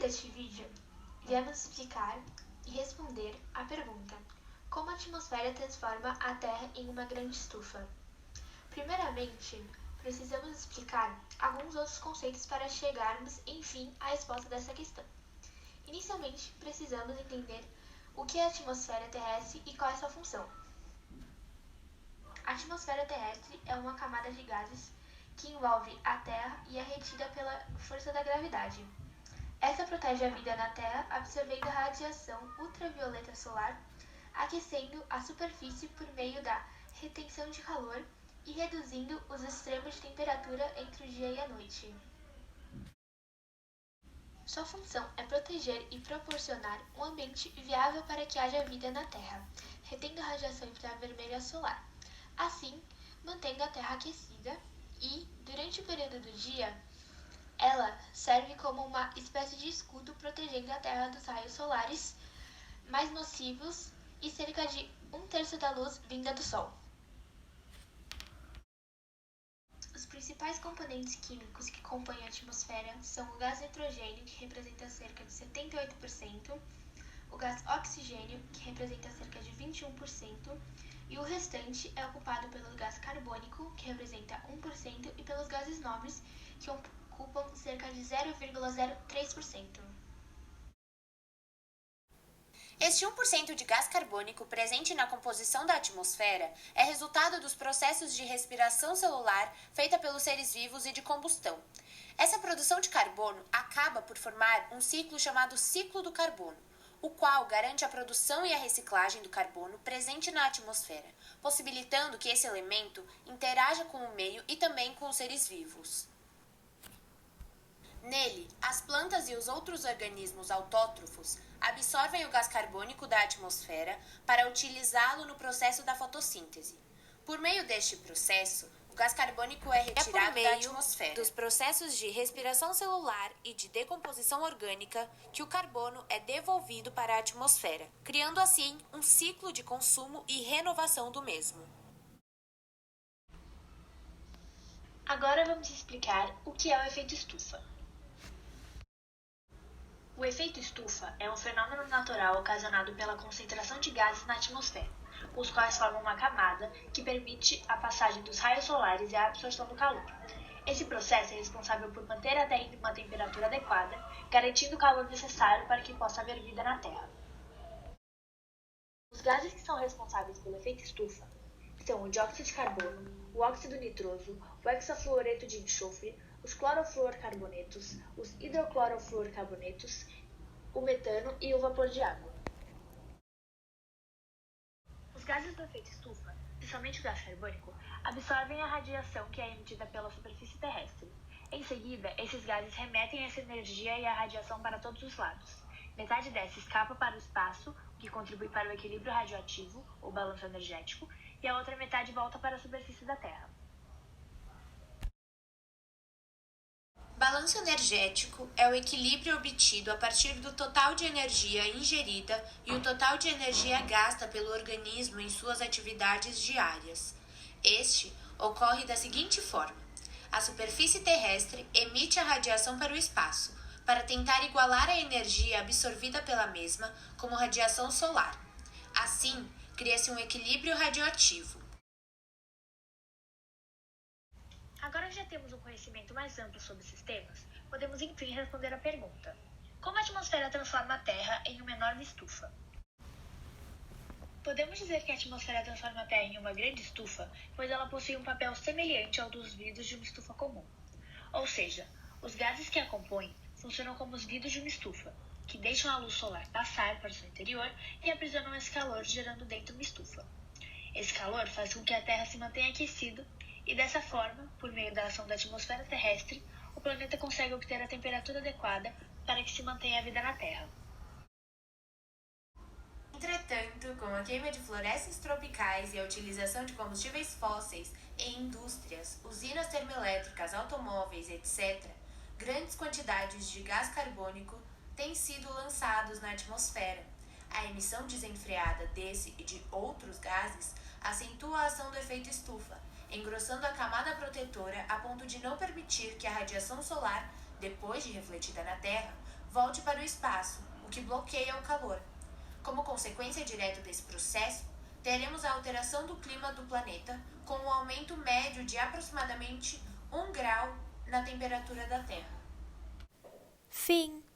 deste vídeo, iremos explicar e responder à pergunta: como a atmosfera transforma a Terra em uma grande estufa? Primeiramente, precisamos explicar alguns outros conceitos para chegarmos, enfim, à resposta dessa questão. Inicialmente, precisamos entender o que é a atmosfera terrestre e qual é sua função. A atmosfera terrestre é uma camada de gases que envolve a Terra e é retida pela força da gravidade. Essa protege a vida na Terra, absorvendo a radiação ultravioleta solar, aquecendo a superfície por meio da retenção de calor e reduzindo os extremos de temperatura entre o dia e a noite. Sua função é proteger e proporcionar um ambiente viável para que haja vida na Terra, retendo a radiação infravermelha solar. Assim, mantendo a Terra aquecida e, durante o período do dia, ela serve como uma espécie de escudo protegendo a Terra dos raios solares mais nocivos e cerca de 1/3 da luz vinda do Sol. Os principais componentes químicos que compõem a atmosfera são o gás nitrogênio, que representa cerca de 78%, o gás oxigênio, que representa cerca de 21%, e o restante é ocupado pelo gás carbônico, que representa 1%, e pelos gases nobres, que ocupam cerca de 0,03%. Este 1% de gás carbônico presente na composição da atmosfera é resultado dos processos de respiração celular feita pelos seres vivos e de combustão. Essa produção de carbono acaba por formar um ciclo chamado ciclo do carbono, o qual garante a produção e a reciclagem do carbono presente na atmosfera, possibilitando que esse elemento interaja com o meio e também com os seres vivos. Nele, as plantas e os outros organismos autótrofos absorvem o gás carbônico da atmosfera para utilizá-lo no processo da fotossíntese. Por meio deste processo, o gás carbônico é retirado da atmosfera. Dos processos de respiração celular e de decomposição orgânica que o carbono é devolvido para a atmosfera, criando assim um ciclo de consumo e renovação do mesmo. Agora vamos explicar o que é o efeito estufa. O efeito estufa é um fenômeno natural ocasionado pela concentração de gases na atmosfera, os quais formam uma camada que permite a passagem dos raios solares e a absorção do calor. Esse processo é responsável por manter a Terra em uma temperatura adequada, garantindo o calor necessário para que possa haver vida na Terra. Os gases que são responsáveis pelo efeito estufa são o dióxido de carbono, o óxido nitroso, o hexafluoreto de enxofre, os clorofluorcarbonetos, os hidroclorofluorcarbonetos, o metano e o vapor de água. Os gases do efeito estufa, principalmente o gás carbônico, absorvem a radiação que é emitida pela superfície terrestre. Em seguida, esses gases remetem essa energia e a radiação para todos os lados. Metade dessa escapa para o espaço, o que contribui para o equilíbrio radioativo, ou balanço energético, e a outra metade volta para a superfície da Terra. Balanço energético é o equilíbrio obtido a partir do total de energia ingerida e o total de energia gasta pelo organismo em suas atividades diárias. Este ocorre da seguinte forma: a superfície terrestre emite a radiação para o espaço, para tentar igualar a energia absorvida pela mesma como radiação solar. Assim, cria-se um equilíbrio radioativo. Agora que já temos um conhecimento mais amplo sobre esses temas, podemos enfim responder a pergunta: como a atmosfera transforma a Terra em uma enorme estufa? Podemos dizer que a atmosfera transforma a Terra em uma grande estufa, pois ela possui um papel semelhante ao dos vidros de uma estufa comum. Ou seja, os gases que a compõem funcionam como os vidros de uma estufa, que deixam a luz solar passar para o seu interior e aprisionam esse calor, gerando dentro uma estufa. Esse calor faz com que a Terra se mantenha aquecida e, dessa forma, por meio da ação da atmosfera terrestre, o planeta consegue obter a temperatura adequada para que se mantenha a vida na Terra. Entretanto, com a queima de florestas tropicais e a utilização de combustíveis fósseis em indústrias, usinas termoelétricas, automóveis, etc., grandes quantidades de gás carbônico têm sido lançados na atmosfera. A emissão desenfreada desse e de outros gases acentua a ação do efeito estufa, engrossando a camada protetora a ponto de não permitir que a radiação solar, depois de refletida na Terra, volte para o espaço, o que bloqueia o calor. Como consequência direta desse processo, teremos a alteração do clima do planeta, com um aumento médio de aproximadamente 1 grau na temperatura da Terra. Fim.